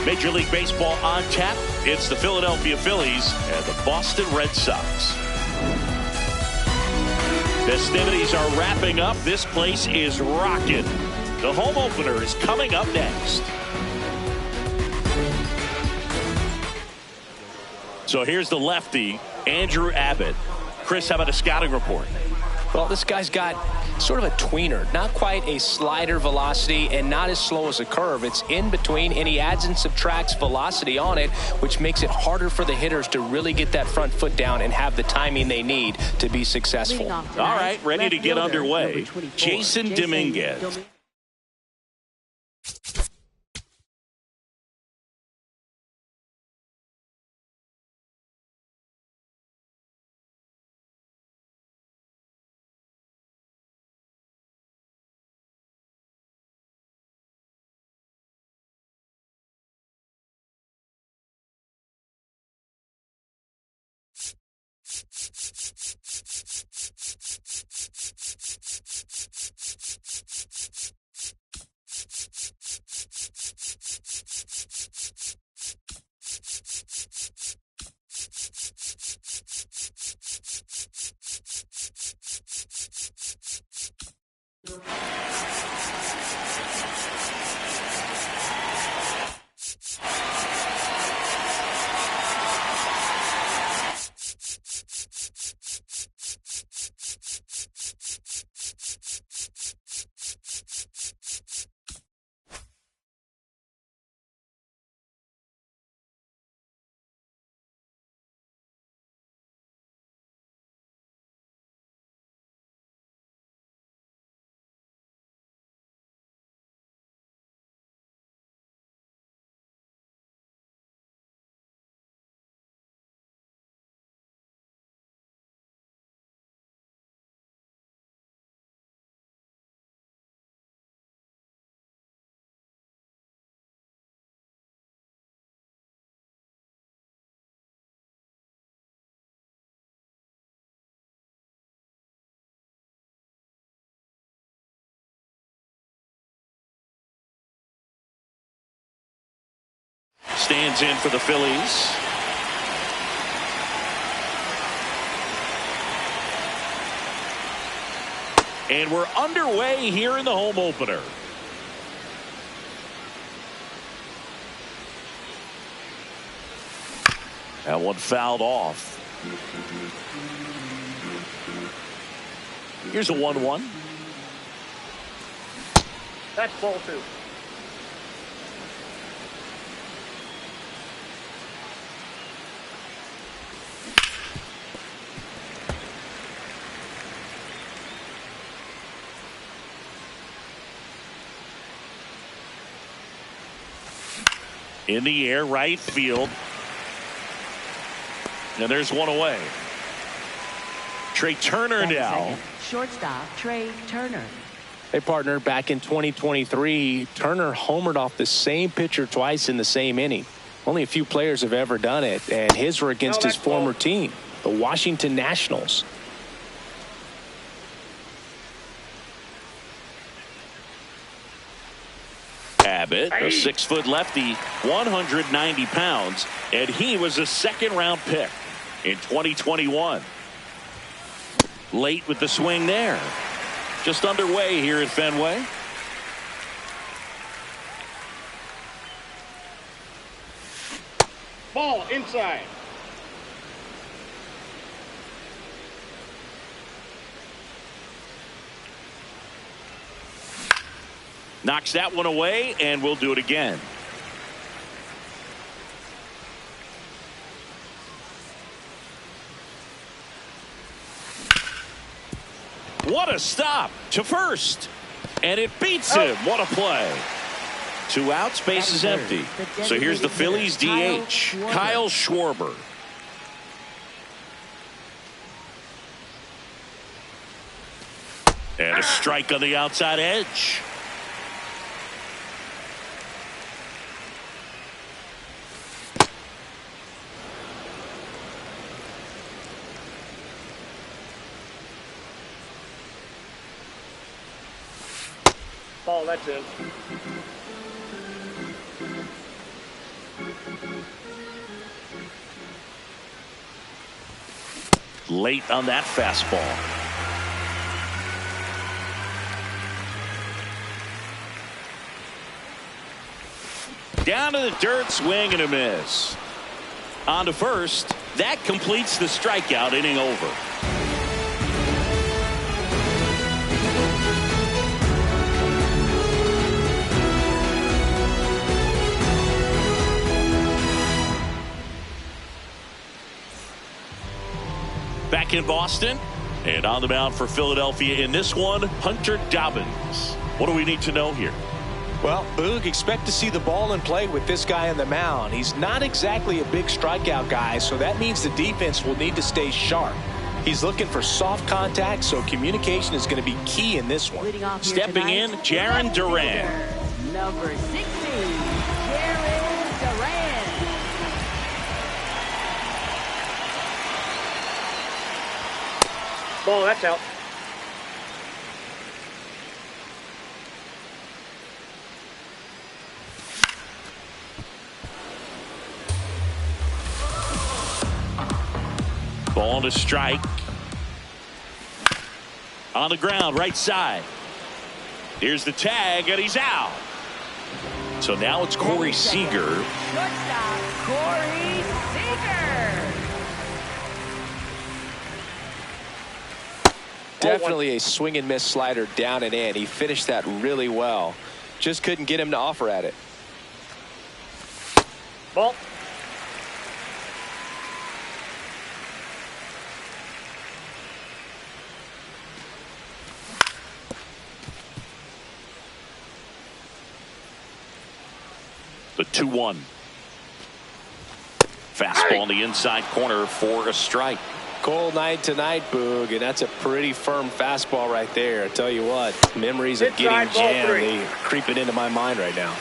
Major League Baseball on tap. It's the Philadelphia Phillies and the Boston Red Sox. Festivities are wrapping up. This place is rocking. The home opener is coming up next. So here's the lefty, Andrew Abbott. Chris, how about a scouting report? Well, this guy's got sort of a tweener, not quite a slider velocity and not as slow as a curve. It's in between, and he adds and subtracts velocity on it, which makes it harder for the hitters to really get that front foot down and have the timing they need to be successful. All right, ready to get underway. Jason Dominguez. Stands in for the Phillies. And we're underway here in the home opener. That one fouled off. Here's a 1-1. That's ball 2. In the air, right field. And there's one away. Trey Turner now. Shortstop Trey Turner. Hey, partner, back in 2023, Turner homered off the same pitcher twice in the same inning. Only a few players have ever done it, and his were against his former team, the Washington Nationals. Abbott, a 6-foot lefty, 190 pounds, and he was a second-round pick in 2021. Late with the swing there. Just underway here at Fenway. Ball inside. Knocks that one away, and we'll do it again. What a stop to first. And it beats him. What a play. 2 outs, base is empty. So here's the Phillies DH, Kyle Schwarber. And a strike on the outside edge. Ball, that's in. late on that fastball. Down to the dirt, swing and a miss. On to first. That completes the strikeout, inning over. Back in Boston and on the mound for Philadelphia in this one, Hunter Dobbins. What do we need to know here? Well, Boog, expect to see the ball in play with this guy on the mound. He's not exactly a big strikeout guy, so that means the defense will need to stay sharp. He's looking for soft contact, so communication is going to be key in this one. Stepping in, Jarren Duran. Number 60, Jarren Duran. Ball, that's out. Ball to strike. On the ground, right side. Here's the tag, and he's out. So now it's Corey Seager. Shortstop, Corey Seager. Definitely a swing and miss slider down and in. He finished that really well. Just couldn't get him to offer at it. Ball. The 2-1. Fastball in the inside corner for a strike. Cold night tonight, Boog, and that's a pretty firm fastball right there. I tell you what, memories of getting jammed, they are creeping into my mind right now.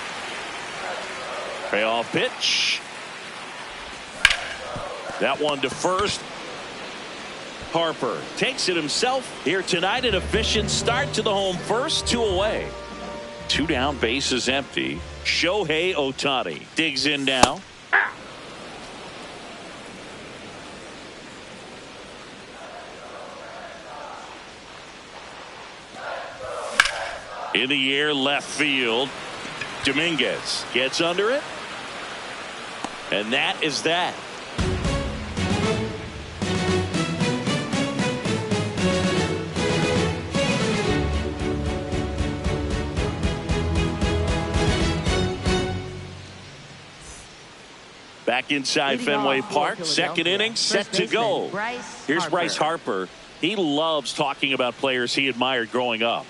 Payoff pitch. That one to first. Harper takes it himself here tonight. An efficient start to the home first, 2 away. 2 down, bases empty. Shohei Ohtani digs in now. In the air, left field. Dominguez gets under it. And that is that. Back inside Fenway Park, second inning set to go. Here's Bryce Harper. He loves talking about players he admired growing up.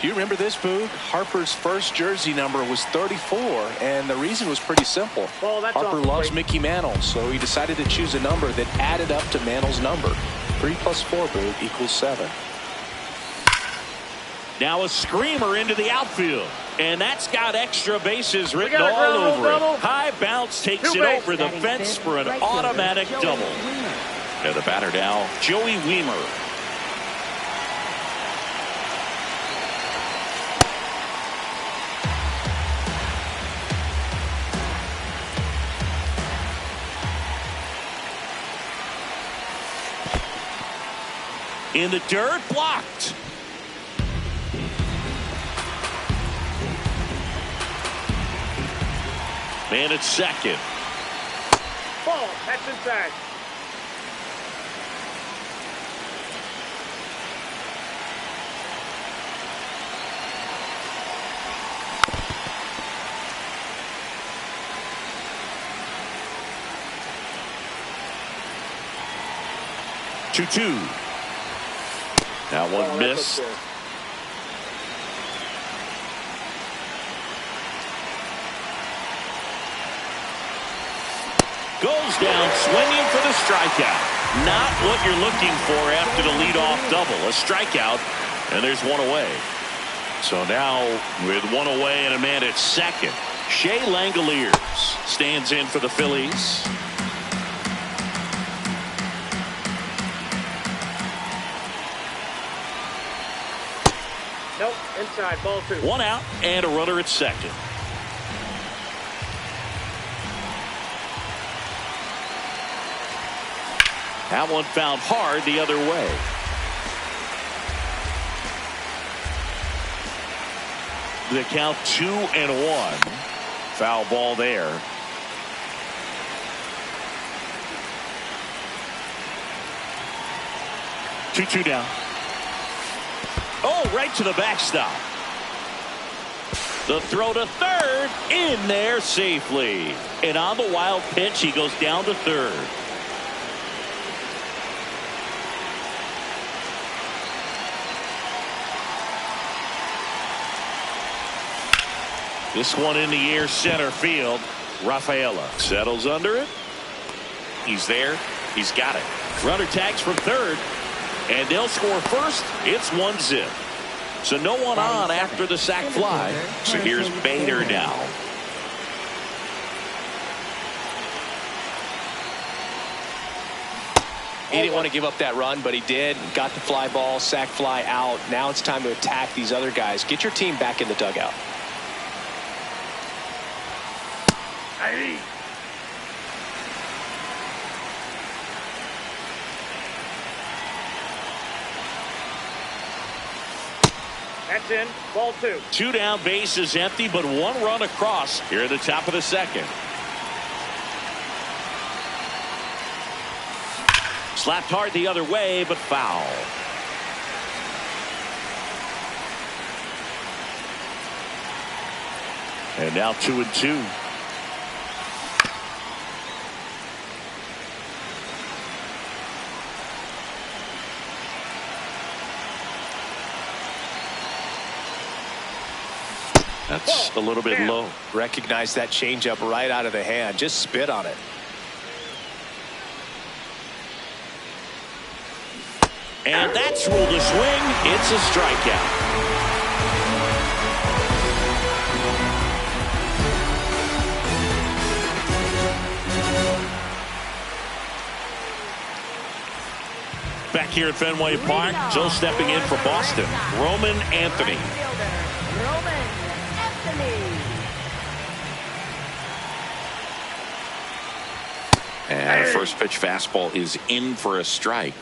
Do you remember this, Boog? Harper's first jersey number was 34, and the reason was pretty simple. Harper loves Mickey Mantle, so he decided to choose a number that added up to Mantle's number. 3 + 4, Boog, equals 7. Now a screamer into the outfield. And that's got extra bases written all over it. High bounce takes it over the fence for an automatic double. And the batter now, Joey Wiemer. In the dirt, blocked. Man at second. Ball, that's inside. Two. That one missed. Goes down swinging for the strikeout. Not what you're looking for after the leadoff double. A strikeout, and there's 1 away. So now with 1 away and a man at second, Shea Langoliers stands in for the Phillies. Nope, inside, ball 2. 1 out and a runner at second. That one found hard the other way. The count 2-1. Foul ball there. 2-2 down. Oh, right to the backstop. The throw to third, in there safely. And on the wild pitch, he goes down to third. This one in the air, center field. Rafaela settles under it. He's there. He's got it. Runner tags from third. And they'll score first. It's 1-0. So no one on after the sac fly. So here's Bader now. He didn't want to give up that run, but he did. Got the fly ball, sac fly out. Now it's time to attack these other guys. Get your team back in the dugout. Hey. That's in. Ball 2. 2 down, base is empty, but 1 run across here at the top of the second. Slapped hard the other way, but foul. And now 2-2. That's a little bit low. Recognize that changeup right out of the hand. Just spit on it. And that's ruled a swing. It's a strikeout. Back here at Fenway Park, Joe stepping in for Boston. Roman Anthony. And the first pitch fastball is in for a strike.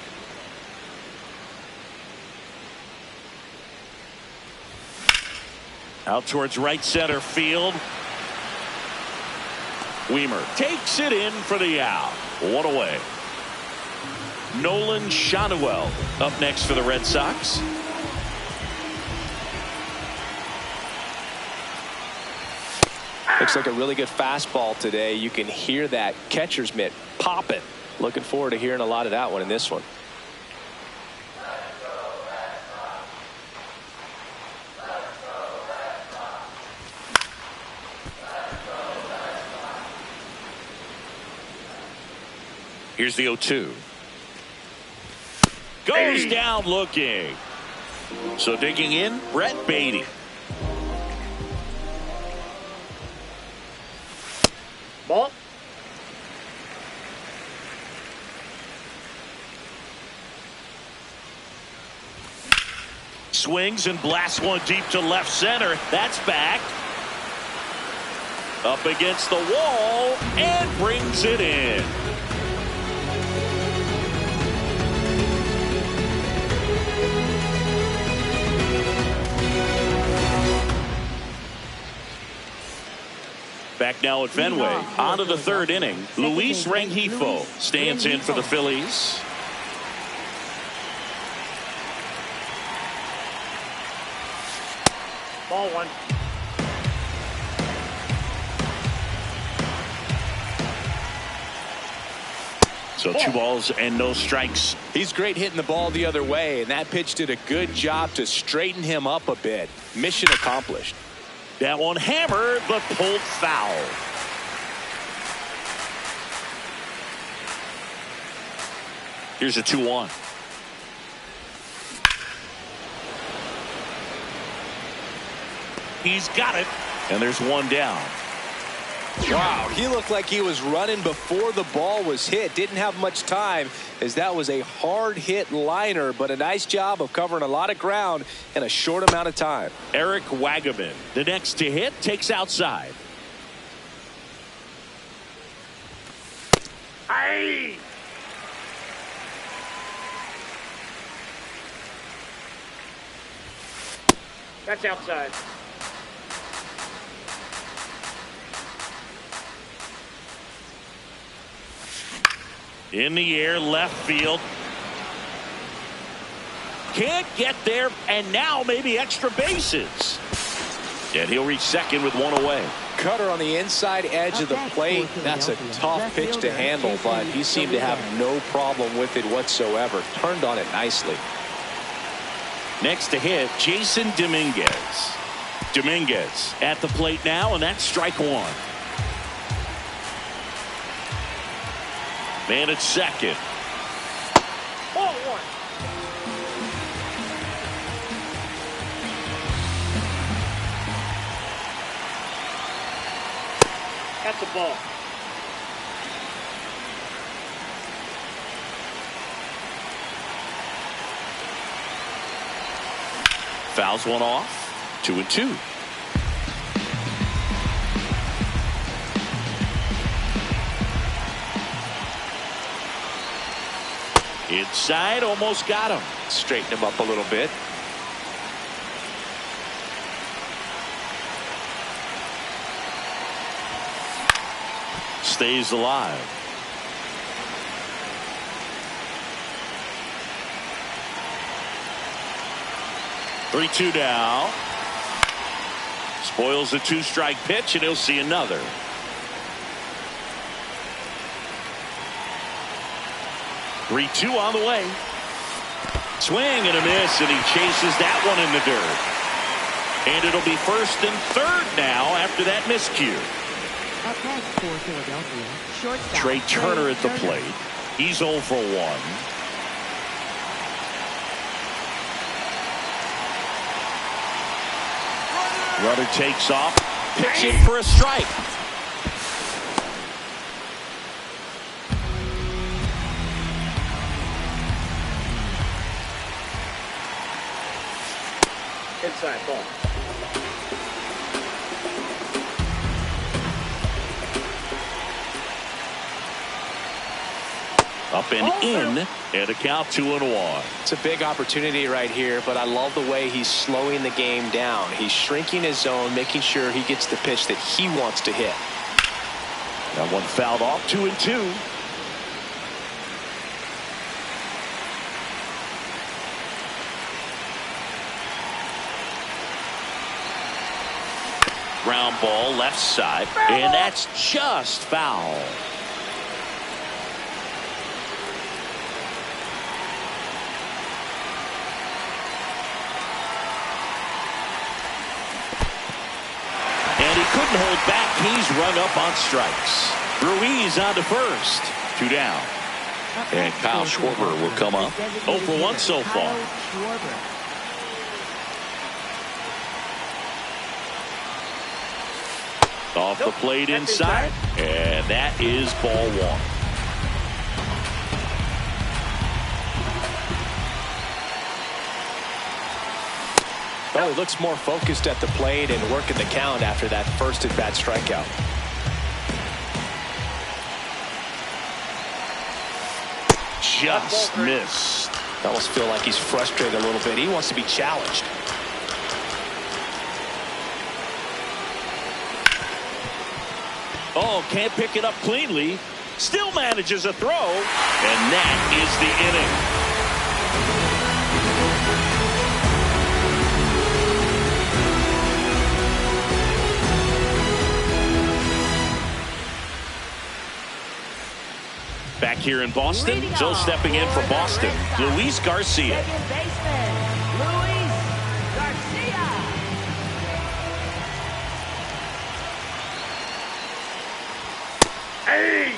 Out towards right center field. Weimer takes it in for the out. 1 away. Nolan Schanuel up next for the Red Sox. Looks like a really good fastball today. You can hear that catcher's mitt popping. Looking forward to hearing a lot of that one in this one. Here's the 0-2. Goes down looking. So digging in, Brett Beatty. Ball. Swings and blasts one deep to left center. That's back. Up against the wall and brings it in. Back now at Fenway. On to the third inning. Luis Rengifo stands in for the Phillies. Ball 1. So 2 balls and no strikes. He's great hitting the ball the other way, and that pitch did a good job to straighten him up a bit. Mission accomplished. That one hammered, but pulled foul. Here's a 2-1. He's got it, and there's 1 down. Wow, he looked like he was running before the ball was hit. Didn't have much time, as that was a hard hit liner, but a nice job of covering a lot of ground in a short amount of time. Eric Wagaman, the next to hit, takes outside. Hey. That's outside. In the air, left field. Can't get there, and now maybe extra bases. And he'll reach second with one away. Cutter on the inside edge of the plate. That's a tough pitch to handle, but he seemed to have no problem with it whatsoever. Turned on it nicely. Next to hit, Jason Dominguez. Dominguez at the plate now, and that's strike one. Man at second. Ball one. That's a ball. Fouls one off. 2-2. Inside, almost got him. Straighten him up a little bit. Stays alive. Three-two now. Spoils a two-strike pitch, and he'll see another. Three-two on the way. Swing and a miss, and he chases that one in the dirt. And it'll be first and third now after that miscue. Up next for Philadelphia, shortstop Trey Turner at the plate. He's 0 for 1. Runner takes off, pitching for a strike. Inside ball. Up and in, and a count 2-1. It's a big opportunity right here, but I love the way he's slowing the game down. He's shrinking his zone, making sure he gets the pitch that he wants to hit. That one fouled off. 2-2. Ground ball left side, and that's just foul. And he couldn't hold back. He's rung up on strikes. Ruiz on to first. 2 down. And Kyle Schwarber will come up. 0 for 1 so far. Off the plate inside, and that is ball one. Well, he looks more focused at the plate and working the count after that first at-bat strikeout. Just missed. I almost feel like he's frustrated a little bit. He wants to be challenged. Oh, can't pick it up cleanly. Still manages a throw. And that is the inning. Back here in Boston, Joe stepping in for Boston, Luis Garcia. Second baseman, Luis Garcia. Hey!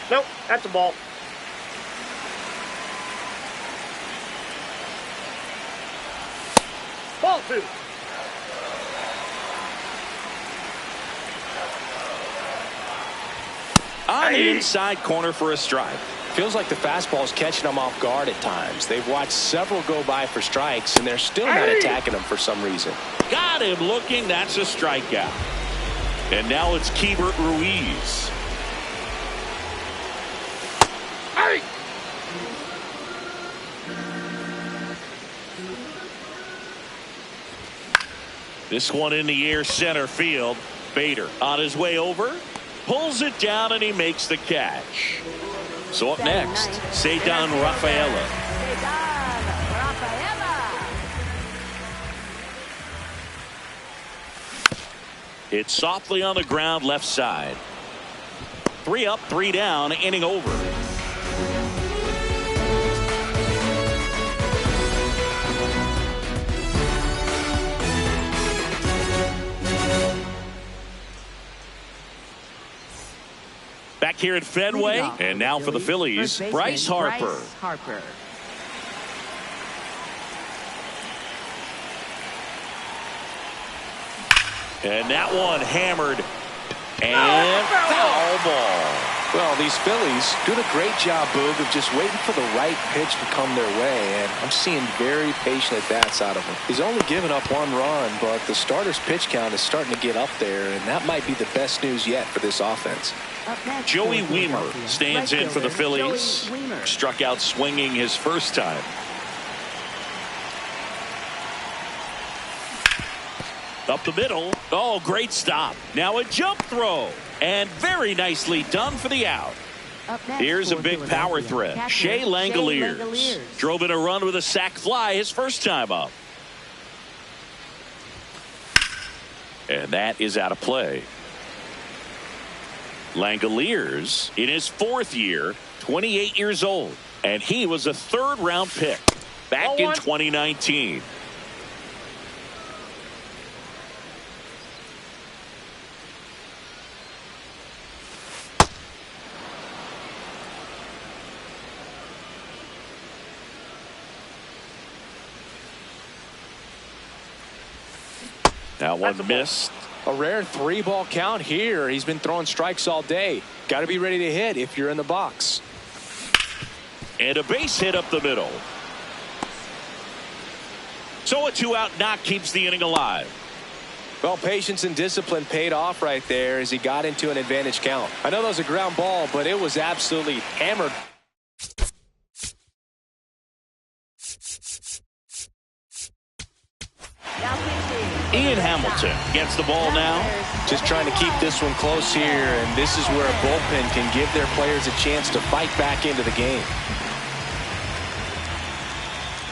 Nope, that's a ball. Ball two. On the inside corner for a strike. Feels like the fastball is catching them off guard at times. They've watched several go by for strikes, and they're still not attacking them for some reason. Got him looking. That's a strikeout. And now it's Keibert Ruiz. Hey! This one in the air, center field. Bader on his way over, pulls it down, and he makes the catch. So up next, Ceddanne Rafaela. It's softly on the ground, left side. 3 up, 3 down, inning over. Back here at Fenway, and now for the Phillies, Bryce Harper. And that one hammered and foul ball. Well, these Phillies doing a great job, Boog, of just waiting for the right pitch to come their way, and I'm seeing very patient at-bats out of him. He's only given up 1 run, but the starter's pitch count is starting to get up there, and that might be the best news yet for this offense. Joey Wiemer stands in for the Phillies. Struck out swinging his first time. Up the middle. Oh, great stop. Now a jump throw. And very nicely done for the out. Here's a big power threat. Shea Langoliers drove in a run with a sac fly his first time up. And that is out of play. Langoliers in his 4th year, 28 years old. And he was a 3rd-round pick back in 2019. That one missed. A rare 3-ball count here. He's been throwing strikes all day. Got to be ready to hit if you're in the box. And a base hit up the middle. So a 2-out knock keeps the inning alive. Well, patience and discipline paid off right there as he got into an advantage count. I know that was a ground ball, but it was absolutely hammered. Ian Hamilton gets the ball now. Just trying to keep this one close here, and this is where a bullpen can give their players a chance to fight back into the game.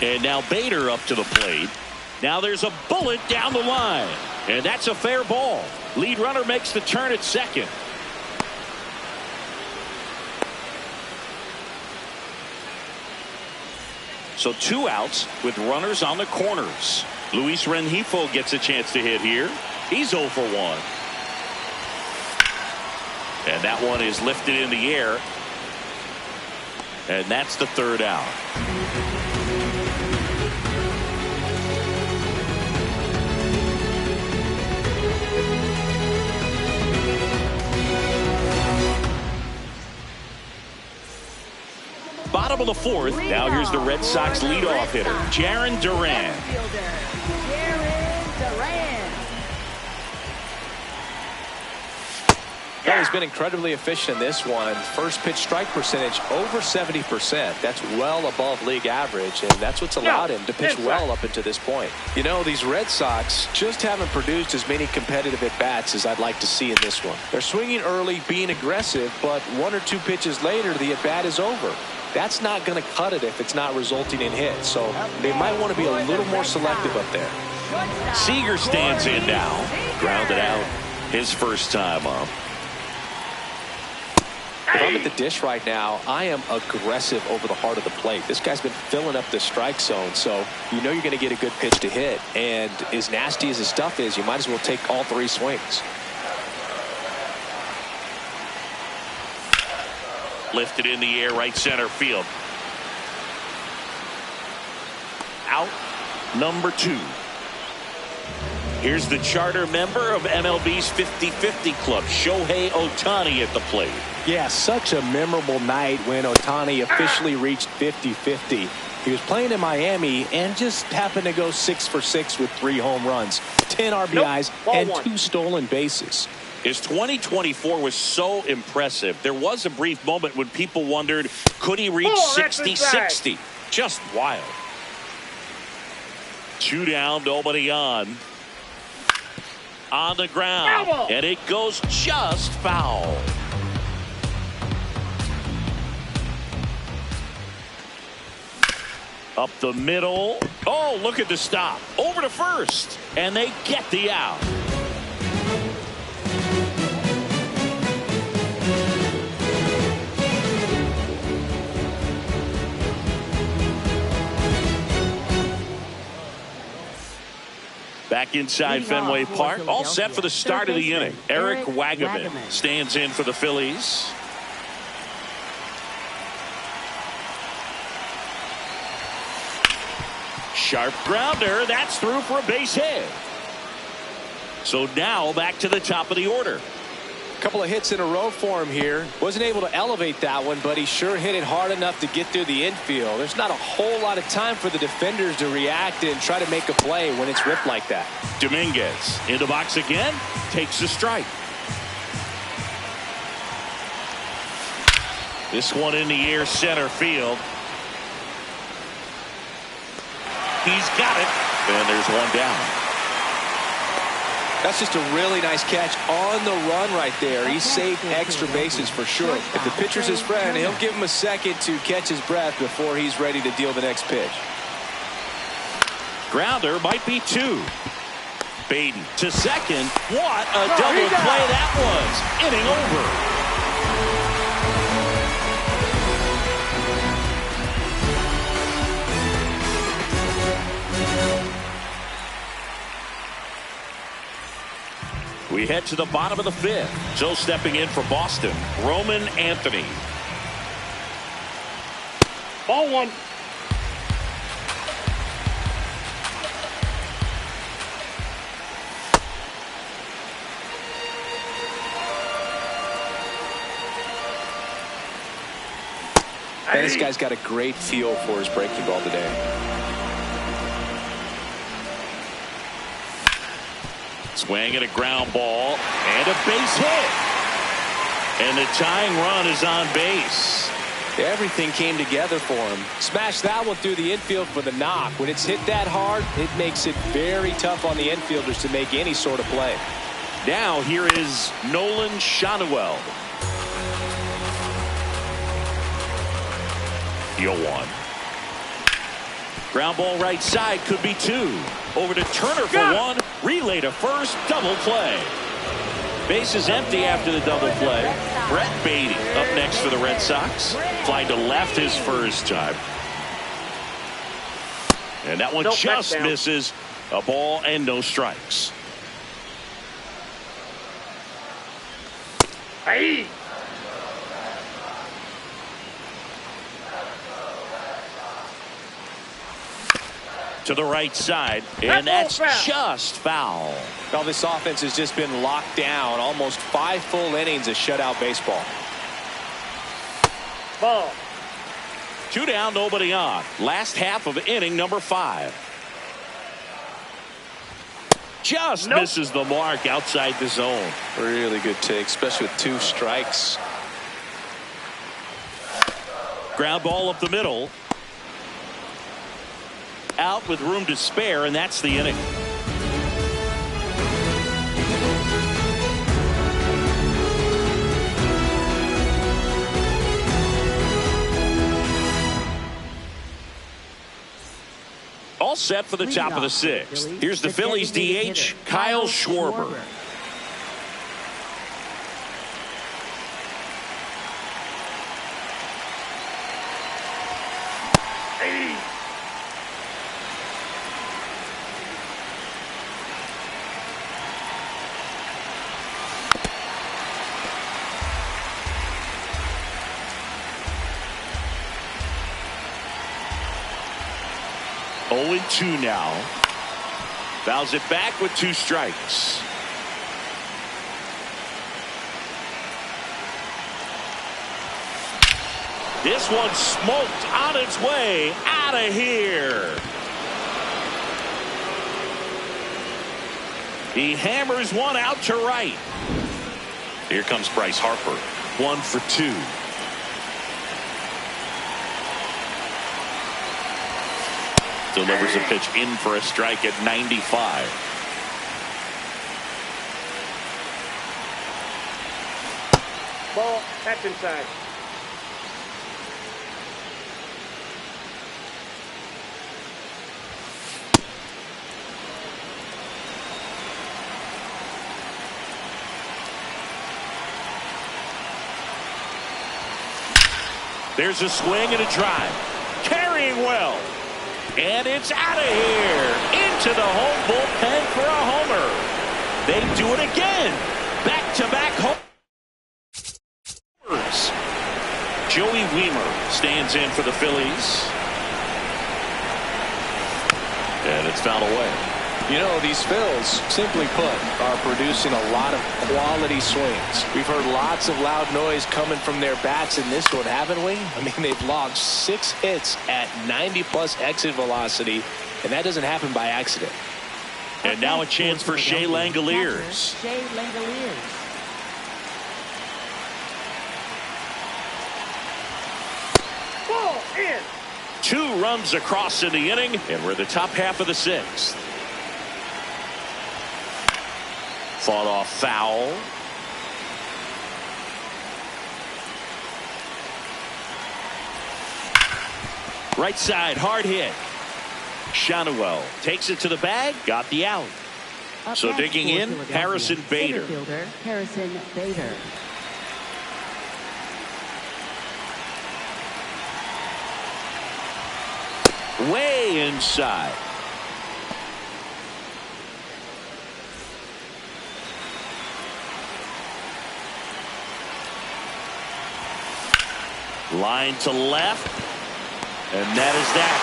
And now Bader up to the plate. Now there's a bullet down the line, and that's a fair ball. Lead runner makes the turn at second. So 2 outs with runners on the corners. Luis Rengifo gets a chance to hit here. He's 0 for 1. And that one is lifted in the air. And that's the 3rd out. Bottom of the 4th. Now here's the Red Sox leadoff hitter, Jarren Duran. Well, he's been incredibly efficient in this one. First pitch strike percentage over 70%. That's well above league average, and that's what's allowed him to pitch well up until this point. You know, these Red Sox just haven't produced as many competitive at-bats as I'd like to see in this one. They're swinging early, being aggressive, but 1 or 2 pitches later, the at-bat is over. That's not going to cut it if it's not resulting in hits, so they might want to be a little more selective up there. Seager stands in now. Grounded out his first time up. If I'm at the dish right now, I am aggressive over the heart of the plate. This guy's been filling up the strike zone, so you know you're going to get a good pitch to hit. And as nasty as his stuff is, you might as well take all 3 swings. Lifted in the air, right center field. Out number 2. Here's the charter member of MLB's 50-50 club, Shohei Ohtani at the plate. Yeah, such a memorable night when Ohtani officially reached 50-50. He was playing in Miami and just happened to go 6 for 6 with 3 home runs, 10 RBIs, and 2 stolen bases. His 2024 was so impressive. There was a brief moment when people wondered, could he reach 60-60? Just wild. 2 down, nobody on. On the ground, Foul. and it goes just foul. Up the middle. Oh, look at the stop. Over to first, and they get the out. Back inside Fenway Park, all set for the start of the inning. Eric Wagaman stands in for the Phillies. Sharp grounder, that's through for a base hit. So now back to the top of the order. Couple of hits in a row for him here. Wasn't able to elevate that one, but he sure hit it hard enough to get through the infield. There's not a whole lot of time for the defenders to react and try to make a play when it's ripped like that. Dominguez in the box again, takes a strike. This one in the air, center field. He's got it, and there's one down. That's just a really nice catch on the run right there. He saved extra bases for sure. If the pitcher's his friend, he'll give him a second to catch his breath before he's ready to deal the next pitch. Grounder might be 2. Baden to second. What a double play that was. Inning over. We head to the bottom of the 5th. So stepping in for Boston, Roman Anthony. Ball 1. And this guy's got a great feel for his breaking ball today. Swing and a ground ball and a base hit. And the tying run is on base. Everything came together for him. Smashed that one through the infield for the knock. When it's hit that hard, it makes it very tough on the infielders to make any sort of play. Now here is Nolan Schanuel. Deal 1. Ground ball right side, could be 2. Over to Turner for 1. Relay to first, double play. Base is empty after the double play. Brett Baty up next for the Red Sox. Fly to left his first time. And that one just misses. A ball and no strikes. Hey. To the right side, and that's just foul. Well, this offense has just been locked down. Almost 5 full innings of shutout baseball. Ball. 2 down, nobody on. Last half of inning number 5. Just misses the mark outside the zone. Really good take, especially with 2 strikes. Ground ball up the middle. Out with room to spare, and that's the inning. All set for the top of the 6th. Here's the Phillies DH, Kyle Schwarber. Oh, 0-2 now. Fouls it back with 2 strikes. This one smoked on its way out of here. He hammers one out to right. Here comes Bryce Harper. 1 for 2. Delivers a pitch in for a strike at 95. Ball. That's inside. There's a swing and a drive. Carrying well. And it's out of here. Into the home bullpen for a homer. They do it again. Back-to-back homers. Joey Wiemer stands in for the Phillies. And it's fouled away. You know, these Phils, simply put, are producing a lot of quality swings. We've heard lots of loud noise coming from their bats in this one, haven't we? I mean, they've logged 6 hits at 90-plus exit velocity, and that doesn't happen by accident. And now a chance for Shea Langoliers. Shea Langoliers. Ball in. 2 runs across in the inning, and we're the top half of the 6th. Fought off foul. Right side, hard hit. Shanuel takes it to the bag, got the out. So digging in, Harrison Bader. Harrison Bader. Way inside. Line to left. And that is that.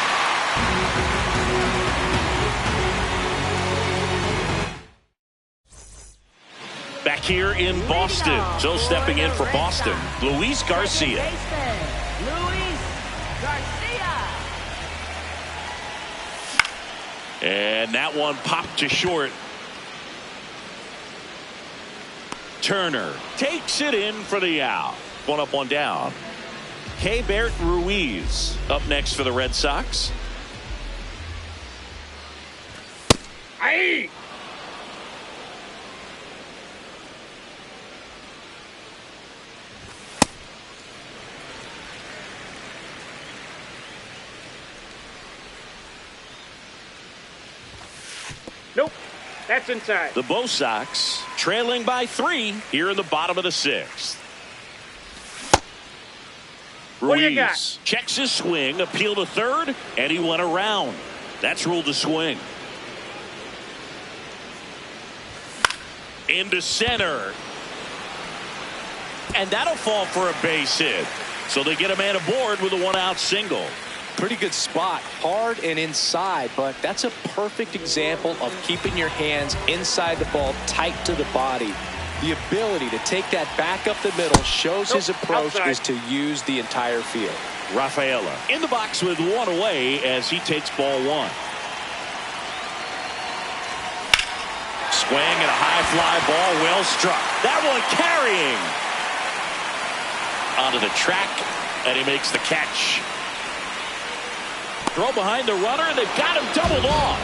Back here in Boston. So stepping in for Boston, Luis Garcia. Luis Garcia. And that one popped to short. Turner takes it in for the out. 1 up, 1 down. Keibert Ruiz up next for the Red Sox. Aye. Nope. That's inside. The Bo Sox trailing by 3 here in the bottom of the 6th. What do you Ruiz got? checks his swing, appeal to third, and he went around. That's ruled a swing. Into center. And that'll fall for a base hit. So they get a man aboard with a 1-out single. Pretty good spot, hard and inside, but that's a perfect example of keeping your hands inside the ball, tight to the body. The ability to take that back up the middle shows his approach outside. is to use the entire field. Rafaela in the box with 1 away as he takes ball 1. Swing and a high fly ball, well struck. That one carrying onto the track, and he makes the catch. Throw behind the runner, and they've got him doubled off.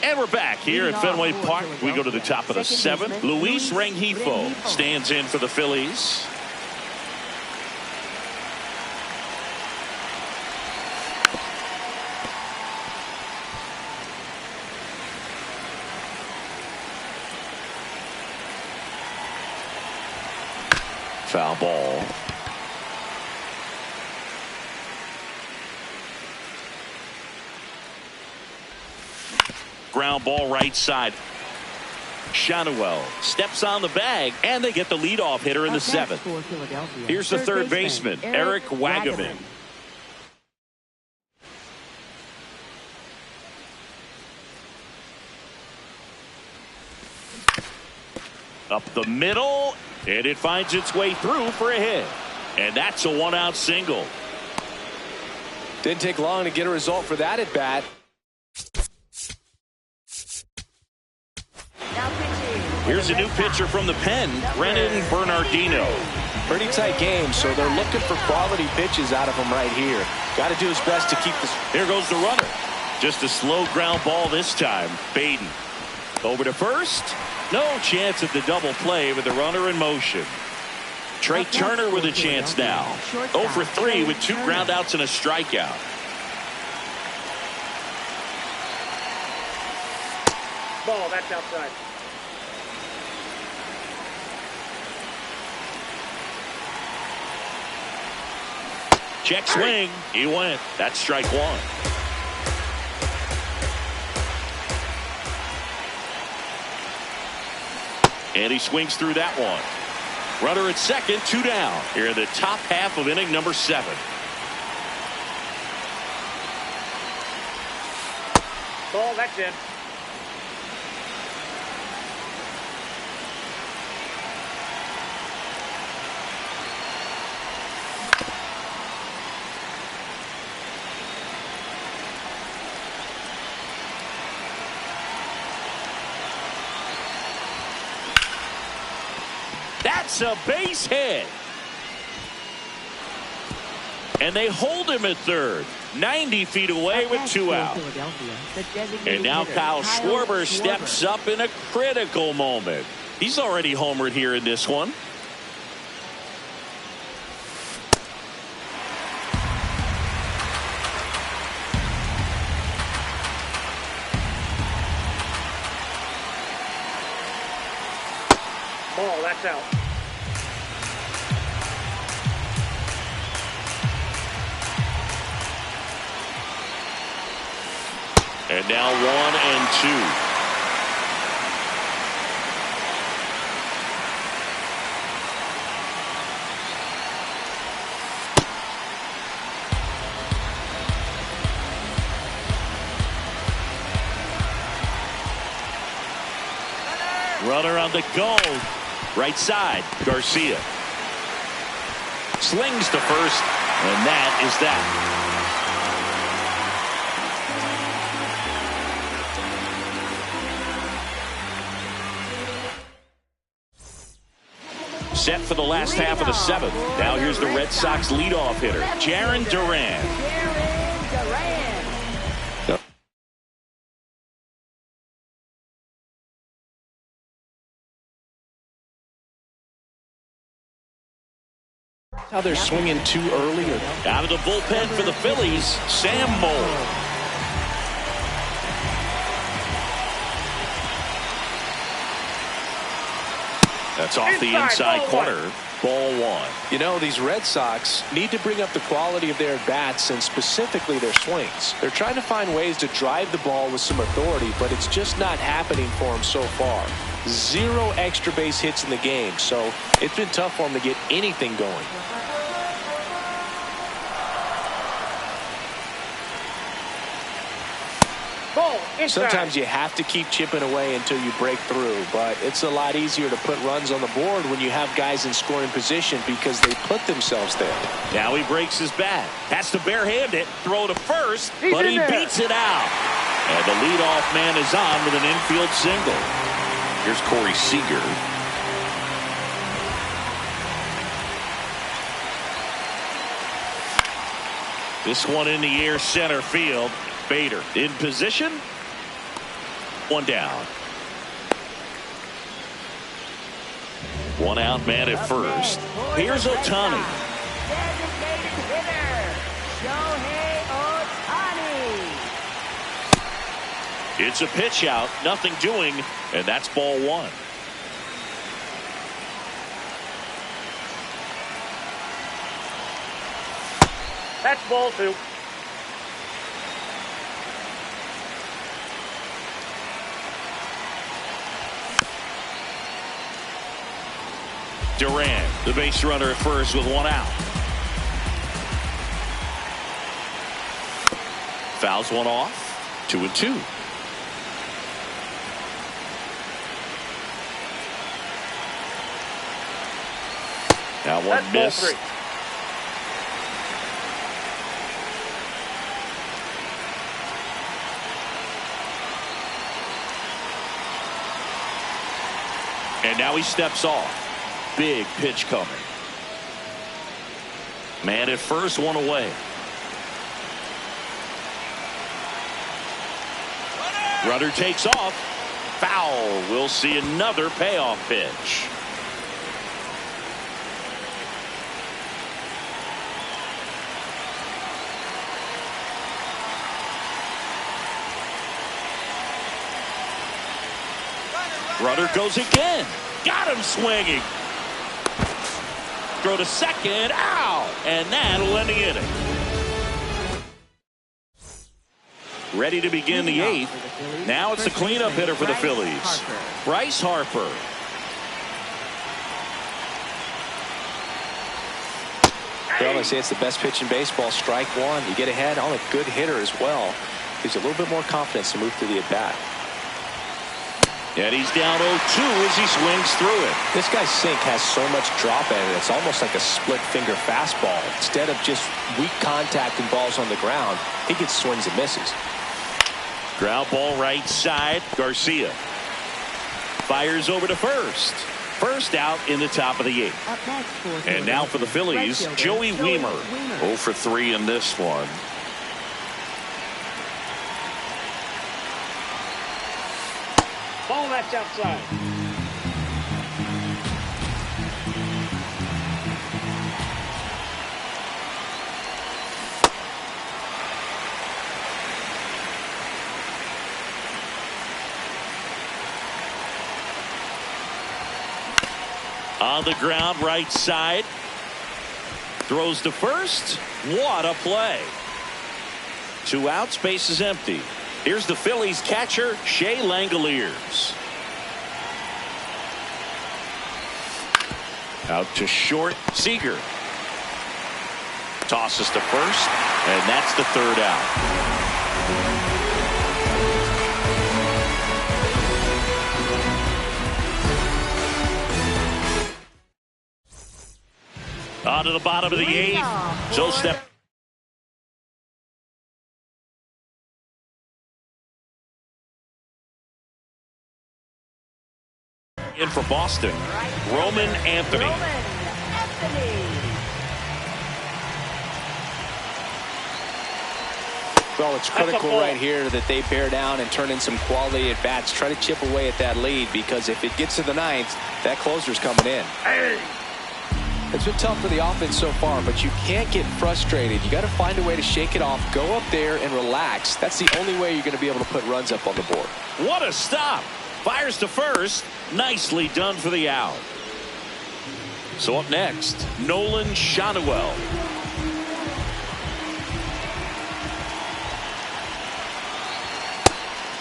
And we're back here at Fenway Park. We go to the top of the 7th. Luis Rengifo stands in for the Phillies. Foul ball. Ground ball right side. Shanuel steps on the bag, and they get the leadoff hitter in the 7th. Here's the third baseman, Eric Wagaman. Up the middle, and it finds its way through for a hit. And that's a 1-out single. Didn't take long to get a result for that at bat. Here's a new pitcher from the pen, Brennan Bernardino. Pretty tight game, so they're looking for quality pitches out of him right here. Got to do his best to keep this. Here goes the runner. Just a slow ground ball this time. Baden over to first. No chance at the double play with the runner in motion. Trey Turner with a chance now. 0 for 3 with 2 ground outs and a strikeout. Ball, that's outside. Check swing. He went. That's strike 1. And he swings through that one. Runner at second, 2 down. Here in the top half of inning number 7. Ball, that's in. That's a base hit. And they hold him at third. 90 feet away with 2 out. And now Kyle Schwarber steps up in a critical moment. He's already homered here in this one. Ball, that's out. And now 1 and 2. Runner on the go. Right side, Garcia. Slings to first, and that is that. Set for the last half of the 7th. Now here's the Red Sox leadoff hitter, Jarren Duran. How they're swinging too early. Out of the bullpen for the Phillies, Sam Moll. That's off the inside corner. Ball 1. You know, these Red Sox need to bring up the quality of their at-bats and specifically their swings. They're trying to find ways to drive the ball with some authority, but it's just not happening for them so far. 0 extra base hits in the game, so it's been tough for them to get anything going. Ball, inside. Sometimes you have to keep chipping away until you break through, but it's a lot easier to put runs on the board when you have guys in scoring position because they put themselves there. Now he breaks his bat. Has to barehand it. Throw to first, He's but he in there. beats it out. And the leadoff man is on with an infield single. Here's Corey Seager. This one in the air, center field. Bader in position. 1 down. 1 out, man at first. Here's Ohtani. Designated hitter, Shohei Ohtani. It's a pitch out, nothing doing, and that's ball 1. That's ball 2. Duran, the base runner at first with 1 out. Fouls one off. 2 and 2. Now one That's ball missed. 3. And now he steps off. Big pitch coming. Man at first, one away. Runner takes off. Foul. We'll see another payoff pitch. Runner goes again. Got him swinging. Throw to second. Out. And that'll end the inning. Ready to begin the eighth. Now it's the cleanup hitter for the Phillies. Bryce Harper. Well, I say it's the best pitch in baseball. Strike one. You get ahead on a good hitter as well. Gives you a little bit more confidence to move through the at-bat. And he's down 0-2 as he swings through it. This guy's sink has so much drop in it. It's almost like a split finger fastball. Instead of just weak contact and balls on the ground, he gets swings and misses. Ground ball right side. Garcia fires over to first. First out in the top of the eighth. And now for the Phillies, Joey Wiemer. 0 for 3 in this one. Ball, that's outside. On the ground, right side. Throws to first. What a play. 2 outs, base is empty. Here's the Phillies catcher, Shea Langoliers. Out to short, Seager. Tosses to first, and that's the 3rd out. On to the bottom of the 8th. So step. In for Boston, Roman Anthony. Well, it's critical right here that they bear down and turn in some quality at bats. Try to chip away at that lead, because if it gets to the 9th, that closer's coming in. It's been tough for the offense so far, but you can't get frustrated. You got to find a way to shake it off, go up there and relax. That's the only way you're going to be able to put runs up on the board. What a stop. Fires to first. Nicely done for the out. So up next, Nolan Shotwell.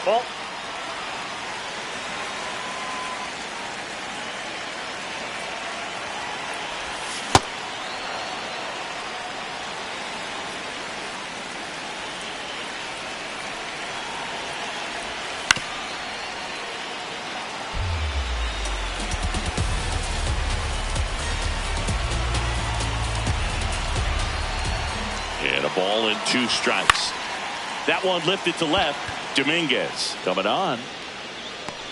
Ball. And a ball and 2 strikes. That one lifted to left. Dominguez coming on.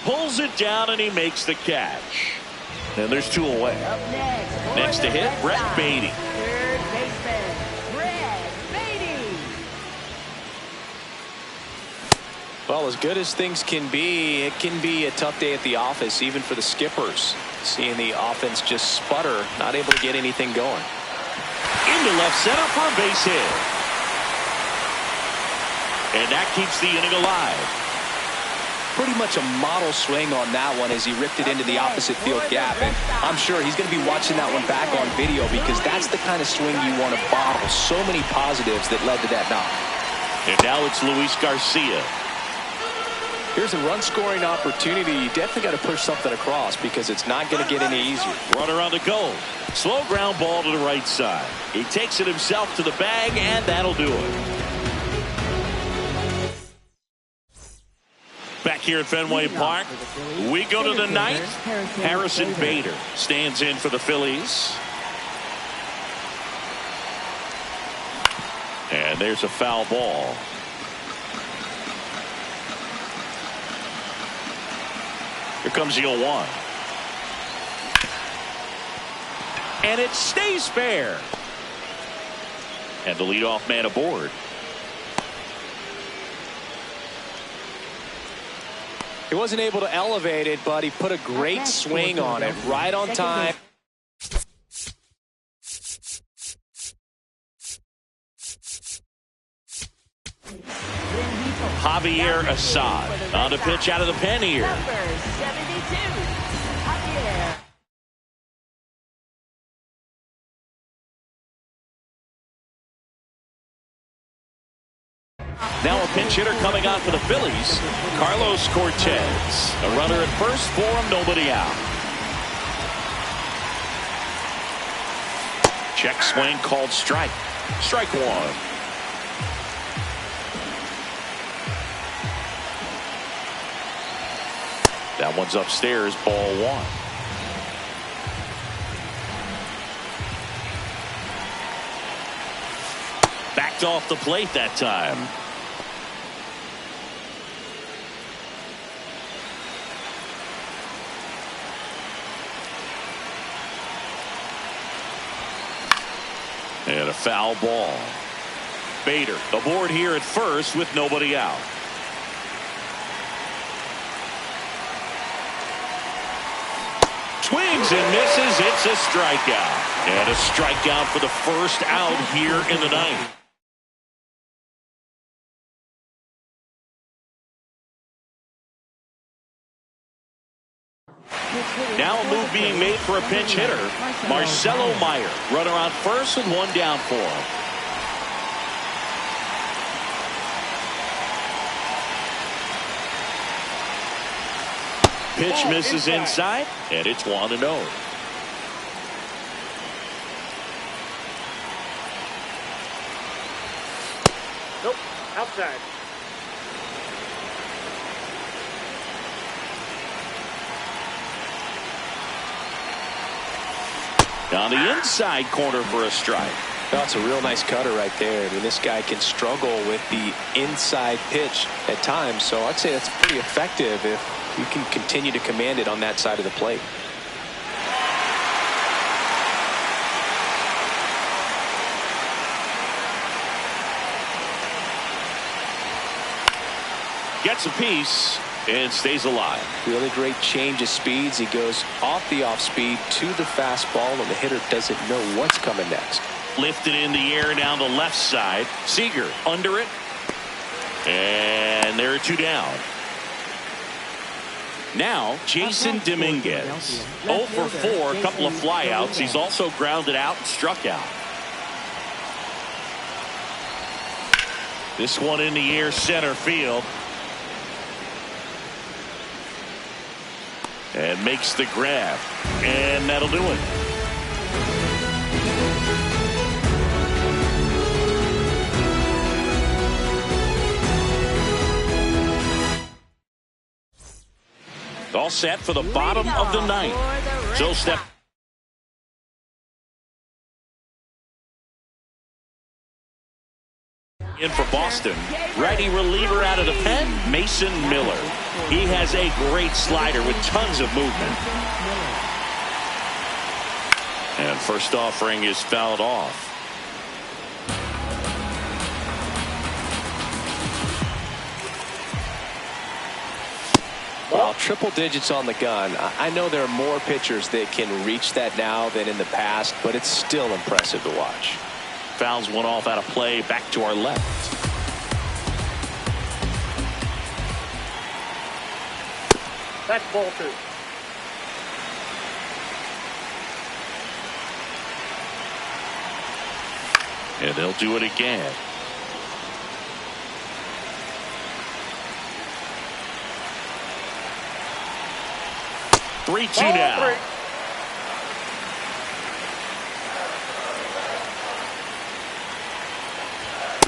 Pulls it down and he makes the catch. And there's 2 away. Next to hit, Brett Beatty. Third baseman, Brett Beatty. Well, as good as things can be, it can be a tough day at the office, even for the skippers. Seeing the offense just sputter, not able to get anything going. Into left center for a base hit. And that keeps the inning alive. Pretty much a model swing on that one as he ripped it into the opposite field gap. And I'm sure he's going to be watching that one back on video, because that's the kind of swing you want to bottle. So many positives that led to that knock. And now it's Luis Garcia. Here's a run-scoring opportunity. You definitely got to push something across, because it's not going to get any easier. Runner on the go. Slow ground ball to the right side. He takes it himself to the bag, and that'll do it. Back here at Fenway Park, we go to the 9th. Harrison Bader stands in for the Phillies. And there's a foul ball. Here comes the 0-1. And it stays fair. And the leadoff man aboard. He wasn't able to elevate it, but he put a great swing on it, right on time. Javier Assad on the pitch out of the pen here. Number 72, Javier. Now a pinch hitter coming on for the Phillies, Carlos Cortez. A runner at first for him, nobody out. Check swing called strike. Strike one. That one's upstairs, ball one. Backed off the plate that time. And a foul ball. Bader aboard here at first with nobody out. Swings and misses. It's a strikeout. And a strikeout for the first out here in the ninth. Now a move being made for a pinch hitter. Marcelo Meyer. Runner on first and one down for him. Pitch misses inside, and it's 1-0. Nope, outside. On the inside corner for a strike. That's a real nice cutter right there. I mean, this guy can struggle with the inside pitch at times, so I'd say that's pretty effective if you can continue to command it on that side of the plate. Gets a piece and stays alive. Really great change of speeds. He goes off the off speed to the fastball, and the hitter doesn't know what's coming next. Lifted in the air down the left side. Seager under it. And there are two down. Now Jason Dominguez. 0 for 4, a couple of flyouts. He's also grounded out and struck out. This one in the air center field. And makes the grab. And that'll do it. All set for the bottom of the ninth. So step. In for Boston. Righty reliever out of the pen, Mason Miller. He has a great slider with tons of movement. And first offering is fouled off. Well, triple digits on the gun. I know there are more pitchers that can reach that now than in the past, but it's still impressive to watch. Fouls one off out of play, back to our left. That's ball two. And they'll do it again. Three-two now. Three.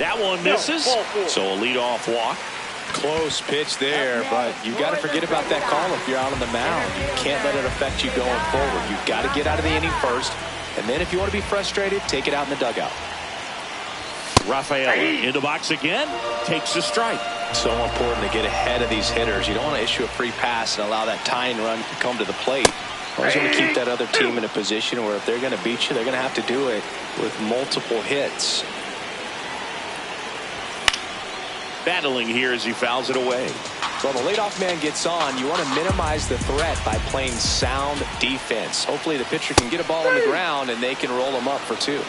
That one misses. So a leadoff walk. Close pitch there, but you got to forget about that call if you're out on the mound. You can't let it affect you going forward. You've got to get out of the inning first, and then if you want to be frustrated, take it out in the dugout. Rafael in the box again, takes a strike. So important to get ahead of these hitters. You don't want to issue a free pass and allow that tying run to come to the plate. You always want to keep that other team in a position where if they're going to beat you, they're going to have to do it with multiple hits. Battling here as he fouls it away. So when the leadoff man gets on, you want to minimize the threat by playing sound defense. Hopefully the pitcher can get a ball on the ground and they can roll him up for 2.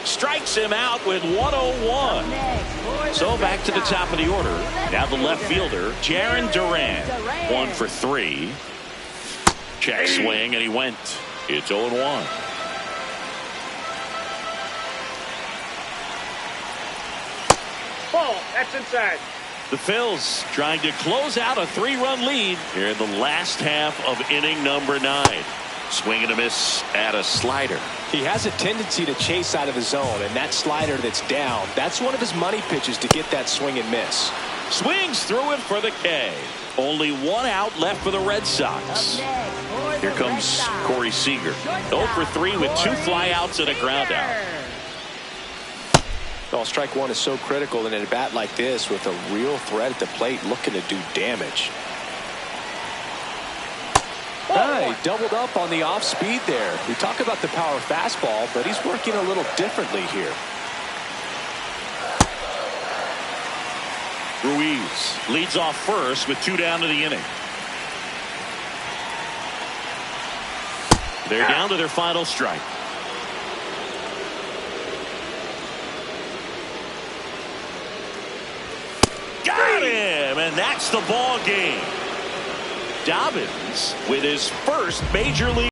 Strikes him out with 101. So back to the top of the order. Now the left fielder, Jarren Duran. 1 for 3. Check swing, and he went. It's 0-1. Ball. That's inside. The Phils trying to close out a 3-run lead here in the last half of inning number 9. Swing and a miss at a slider. He has a tendency to chase out of the zone, and that slider that's down, that's one of his money pitches to get that swing and miss. Swings through it for the K. Only 1 out left for the Red Sox. Here comes Corey Seager. 0 for 3 with 2 flyouts and a ground out. Well, strike 1 is so critical in a bat like this with a real threat at the plate looking to do damage. He doubled up on the off speed there. We talk about the power fastball, but he's working a little differently here. Ruiz leads off first with 2 down to the inning. They're down to their final strike. Got him, and that's the ball game. Dobbins with his first major league